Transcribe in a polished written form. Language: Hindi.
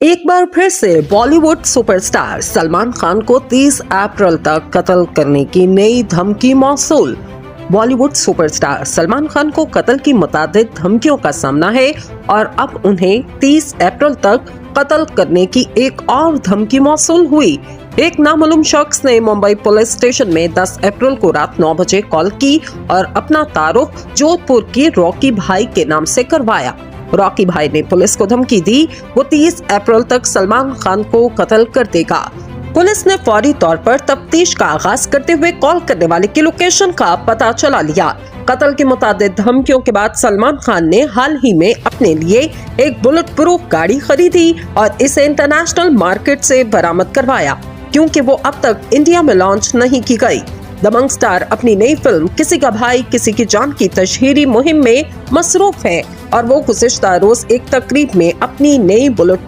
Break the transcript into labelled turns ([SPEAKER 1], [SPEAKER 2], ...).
[SPEAKER 1] एक बार फिर से बॉलीवुड सुपरस्टार सलमान खान को 30 अप्रैल तक कत्ल करने की नई धमकी मौसूल। बॉलीवुड सुपरस्टार सलमान खान को कत्ल की मुतादिद धमकियों का सामना है और अब उन्हें 30 अप्रैल तक कत्ल करने की एक और धमकी मौसूल हुई। एक नामालूम शख्स ने मुंबई पुलिस स्टेशन में 10 अप्रैल को रात 9 बजे कॉल की और अपना तारुफ जोधपुर के रॉकी भाई के नाम से करवाया। रॉकी भाई ने पुलिस को धमकी दी वो 30 अप्रैल तक सलमान खान को कत्ल कर देगा। पुलिस ने फौरी तौर पर तफ्तीश का आगाज करते हुए कॉल करने वाले की लोकेशन का पता चला लिया। कत्ल की मुतादिद धमकियों के बाद सलमान खान ने हाल ही में अपने लिए एक बुलेट प्रूफ गाड़ी खरीदी और इसे इंटरनेशनल मार्केट से बरामद करवाया, क्योंकि वो अब तक इंडिया में लॉन्च नहीं की गई। दबंग स्टार अपनी नई फिल्म किसी का भाई किसी की जान की तशहीरी मुहिम में मसरूफ है और वो गुज़िश्ता रोज एक तकरीब में अपनी नई बुलेट